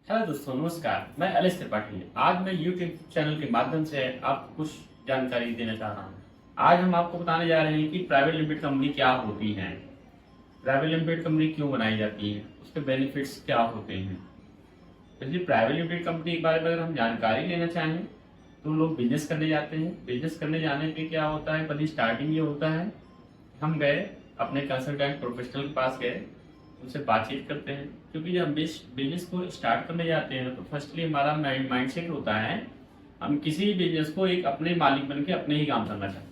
Hello दोस्तों, नमस्कार। मैं अलेश त्रिपाठी। आज मैं यूट्यूब चैनल के माध्यम से आपको कुछ जानकारी देना चाह रहा हूँ। आज हम आपको बताने जा रहे हैं कि प्राइवेट लिमिटेड कंपनी क्या होती है, प्राइवेट लिमिटेड कंपनी क्यों बनाई जाती है, उसके बेनिफिट्स क्या होते हैं। इसलिए प्राइवेट लिमिटेड कंपनी के बारे में अगर हम जानकारी लेना चाहें तो लोग बिजनेस करने जाते हैं। बिजनेस करने जाने पे क्या होता है, पहले स्टार्टिंग ये होता है, हम गए अपने कंसल्टेंट प्रोफेशनल के पास गए, उनसे बातचीत करते हैं। क्योंकि जब हम बिजनेस को स्टार्ट करने जाते हैं तो फर्स्टली हमारा माइंड सेट होता है, हम किसी भी बिजनेस को एक अपने मालिक बन के अपने ही काम करना चाहते हैं।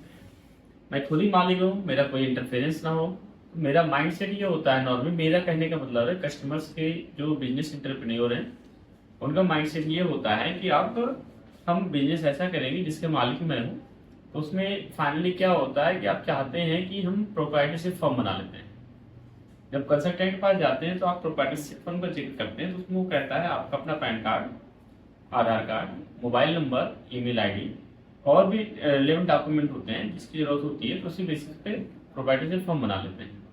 मैं खुद ही मालिक हूँ, मेरा कोई इंटरफेरेंस ना हो। मेरा माइंड सेट ये होता है नॉर्मली। मेरा कहने का मतलब है कस्टमर्स के जो बिजनेस इंटरप्रेन्योर हैं उनका माइंड सेट ये होता है कि अब हम बिजनेस ऐसा करेंगे जिसके मालिक मैं हूँ। तो उसमें फाइनली क्या होता है कि आप चाहते हैं कि हम प्रोप्राइटरशिप फर्म बना लेते हैं। जब कंसल्टेंट के पास जाते हैं तो आप प्रोप्राइटरशिप फर्म का जिक्र करते हैं तो उसमें वो कहता है आपका अपना PAN card, Aadhaar card, mobile number, email ID और भी रिलेवेंट डॉक्यूमेंट होते हैं जिसकी जरूरत होती है, तो उसी बेसिस पे प्रोप्राइटरशिप फर्म बना लेते हैं।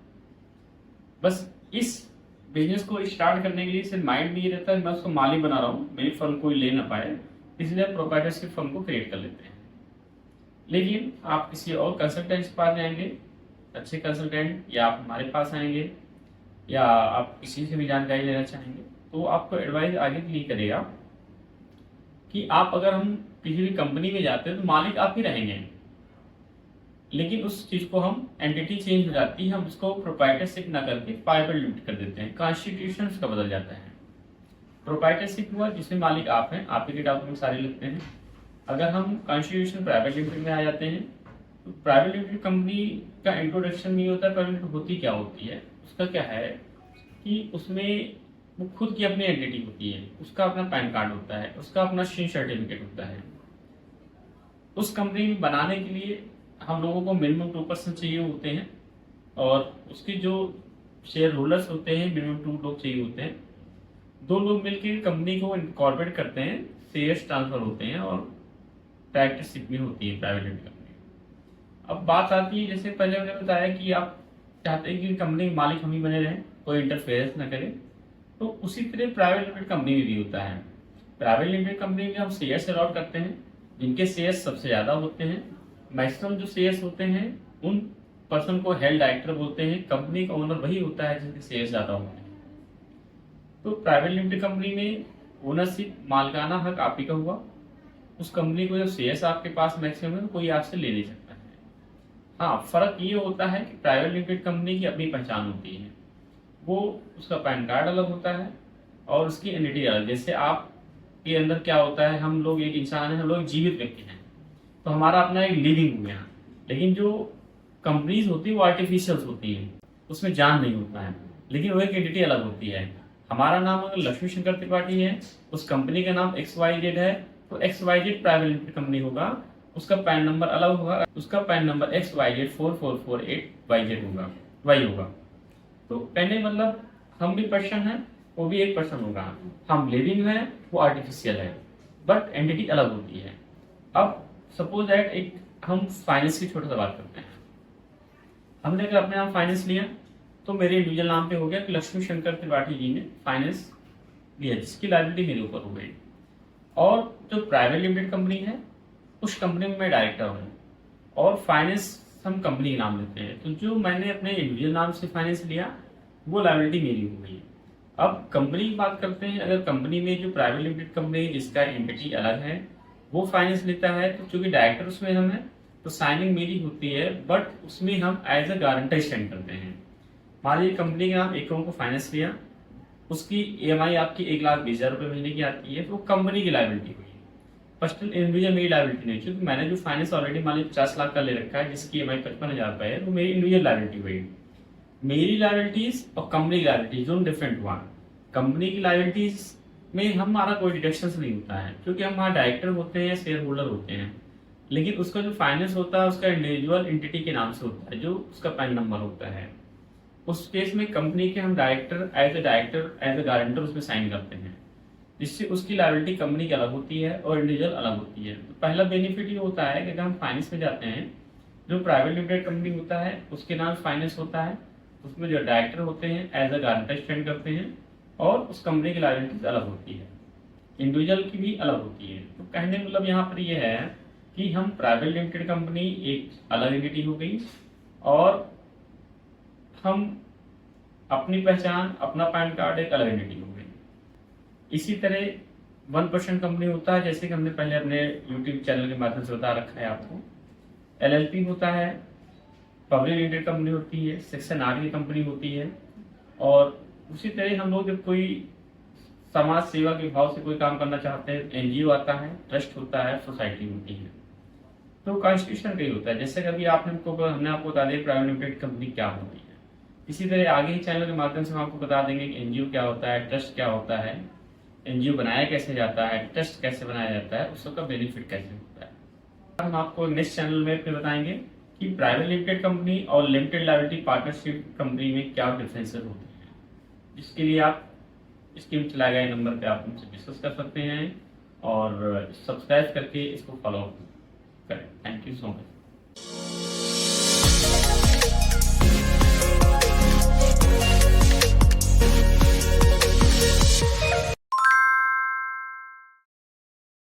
बस इस बिजनेस को स्टार्ट करने के लिए सिर्फ माइंड में ये रहता है मैं उसको मालिक बना रहा हूँ, मेरी फर्म कोई ले ना पाए, इसलिए प्रोप्राइटरशिप फर्म को क्रिएट कर लेते हैं। लेकिन आप किसी और कंसल्टेंट के पास जाएंगे, अच्छे कंसल्टेंट, या आप हमारे पास आएंगे या आप किसी से भी जानकारी लेना चाहेंगे तो आपको एडवाइस आगे के लिए करेगा कि आप अगर हम किसी भी कंपनी में जाते हैं तो मालिक आप ही रहेंगे, लेकिन उस चीज को हम एंटिटी चेंज हो जाती है, हम उसको प्रोप्राइटरशिप ना करके प्राइवेट लिमिटेड कर देते हैं, कॉन्स्टिट्यूशन उसका बदल जाता है। प्रोप्राइटरशिप हुआ जिसमें मालिक आप हैं, आप ही के डॉक्यूमेंट सारे लिखते हैं। अगर हम कॉन्स्टिट्यूशन प्राइवेट लिमिटेड में आ जाते हैं तो प्राइवेट लिमिटेड कंपनी का इंट्रोडक्शन नहीं होता। प्राइवेट लिमिटेड होती क्या होती है, उसका क्या है कि उसमें वो खुद की अपनी एंटिटी होती है, उसका अपना पैन कार्ड होता है, उसका अपना शेयर सर्टिफिकेट होता है। उस कंपनी में बनाने के लिए हम लोगों को मिनिमम 2% चाहिए होते हैं और उसके जो शेयर होल्डर्स होते हैं मिनिमम 2 लोग चाहिए होते हैं। 2 लोग मिलकर कंपनी को इनकॉर्पोरेट करते हैं, शेयर्स ट्रांसफर होते हैं और डायरेक्टरशिप भी होती है प्राइवेट लिमिटेड कंपनी। अब बात आती है, जैसे पहले मैंने बताया कि आप चाहते हैं कि कंपनी के मालिक हम ही बने रहें, कोई इंटरफेरेंस ना करे, तो उसी तरह प्राइवेट लिमिटेड कंपनी में भी होता है। प्राइवेट लिमिटेड कंपनी में हम शेयर्स अलॉट करते हैं, जिनके शेयर्स सबसे ज्यादा होते हैं, मैक्सिमम जो शेयर्स होते हैं उन पर्सन को हेल्थ डायरेक्टर बोलते हैं। कंपनी का ओनर वही होता है जिसके शेयर्स ज्यादा होते हैं। तो प्राइवेट लिमिटेड कंपनी में ओनरशिप, मालिकाना हक आप ही का हुआ। उस कंपनी को जब शेयर्स आपके पास मैक्सिमम है तो कोई आपसे ले नहीं सकता है। हाँ, फर्क ये होता है कि प्राइवेट लिमिटेड कंपनी की अपनी पहचान होती है, वो उसका पैन कार्ड अलग होता है और उसकी एंटिटी अलग। जैसे आप के अंदर क्या होता है, हम लोग एक इंसान है, हम लोग जीवित व्यक्ति हैं, तो हमारा अपना एक लिविंग हो यहाँ। लेकिन जो कंपनीज होती है वो आर्टिफिशियल होती है, उसमें जान नहीं होता है, लेकिन वो एक एंटिटी अलग होती है। हमारा नाम अगर लक्ष्मी शंकर त्रिपाठी है, उस कंपनी का नाम XYZ है, तो XYZ प्राइवेट लिमिटेड कंपनी होगा, उसका पैन नंबर अलग होगा, उसका पैन नंबर XYZ4448YZ होगा, वही होगा। तो कहने मतलब हम भी पर्सन है, वो भी एक पर्सन होगा, हम लिविंग है, वो आर्टिफिशियल है, बट एंटिटी अलग होती है। अब सपोज दैट एक हम फाइनेंस की छोटा सा बात करते हैं। हमने अगर अपने नाम फाइनेंस लिया तो मेरे इंडिविजुअल नाम पे हो गया कि लक्ष्मी शंकर त्रिपाठी जी ने फाइनेंस लिया, जिसकी लायबिलिटी मेरे ऊपर हो गई। और जो प्राइवेट लिमिटेड कंपनी है उस कंपनी में मैं डायरेक्टर हूँ और फाइनेंस हम कंपनी के नाम लेते हैं, तो जो मैंने अपने इंडिविजुअल नाम से फाइनेंस लिया वो लायबिलिटी मेरी हो गई। अब कंपनी की बात करते हैं। अगर कंपनी में जो प्राइवेट लिमिटेड कंपनी जिसका एंटिटी अलग है वो फाइनेंस लेता है, तो चूंकि डायरेक्टर उसमें हम है तो साइनिंग मेरी होती है, बट उसमें हम एज अ गारंटर स्टैंड करते हैं। मान लीजिए कंपनी के नाम 1 करोड़ को फाइनेंस लिया, उसकी EMI आपकी 1,20,000 रुपये महीने की आती है, तो वो कंपनी की लायबिलिटी हुई। पर्सनल इंडिविजुअल मेरी लायबिलिटी नहीं, क्योंकि मैंने जो फाइनेंस ऑलरेडी मान लीजिए 50 लाख का ले रखा है जिसकी EMI 55,000 रुपये है, वो मेरी इंडिविजुअल लायबिलिटी हुई। मेरी लायबिलिटीज और कंपनी की लायबिलिटीज दोनों डिफरेंट हुआ। कंपनी की लायबिलिटीज में हमारा कोई डिडक्शन नहीं होता है क्योंकि हम वहाँ डायरेक्टर होते हैं या शेयर होल्डर होते हैं, लेकिन उसका जो फाइनेंस होता है उसका इंडिविजुअल एंटिटी के नाम से होता है, जो उसका पैन नंबर होता है। उस केस में कंपनी के हम डायरेक्टर एज ए गारंटर उसमें साइन करते हैं, जिससे उसकी लायबिलिटी कंपनी की अलग होती है और इंडिविजुअल अलग होती है। तो पहला बेनिफिट ये होता है कि अगर हम फाइनेंस में जाते हैं, जो प्राइवेट लिमिटेड कंपनी होता है उसके नाम फाइनेंस होता है, उसमें जो डायरेक्टर होते हैं एज अ गारंटर स्टैंड करते हैं और उस कंपनी की लायबिलिटीज अलग होती है। इंडिविजुअल की भी अलग होती है। तो कहने का मतलब यहाँ पर यह है कि हम प्राइवेट लिमिटेड कंपनी एक अलग एंटिटी हो गई और हम अपनी पहचान, अपना पैन कार्ड एक अलग एंटिटी हो गई। इसी तरह 1% कंपनी होता है, जैसे कि हमने पहले अपने यूट्यूब चैनल के माध्यम से बता रखा है आपको। एलएलपी होता है, पब्लिक लिमिटेड कंपनी होती है, सेक्शन 8 की कंपनी होती है। और उसी तरह हम लोग जब कोई समाज सेवा के भाव से कोई काम करना चाहते हैं, एनजीओ आता है, ट्रस्ट होता है, सोसाइटी होती है। तो कॉन्स्टिट्यूशन का ही होता है। जैसे कभी हमने आपको बता दिया प्राइवेट लिमिटेड कंपनी क्या होती है। इसी तरह आगे ही चैनल के माध्यम से हम आपको बता देंगे कि एनजीओ क्या होता है, ट्रस्ट क्या होता है, एनजीओ बनाया कैसे जाता है, ट्रस्ट कैसे बनाया जाता है, उसका बेनिफिट कैसे होता है। हम आपको नेक्स्ट चैनल में फिर बताएंगे कि प्राइवेट लिमिटेड कंपनी और लिमिटेड लायबिलिटी पार्टनरशिप कंपनी में क्या डिफरेंसेस होते हैं। इसके लिए आप स्क्रीन चलाए गए नंबर पे आप हमसे डिस्कस कर सकते हैं और सब्सक्राइब करके इसको फॉलो करें। Thank you so much.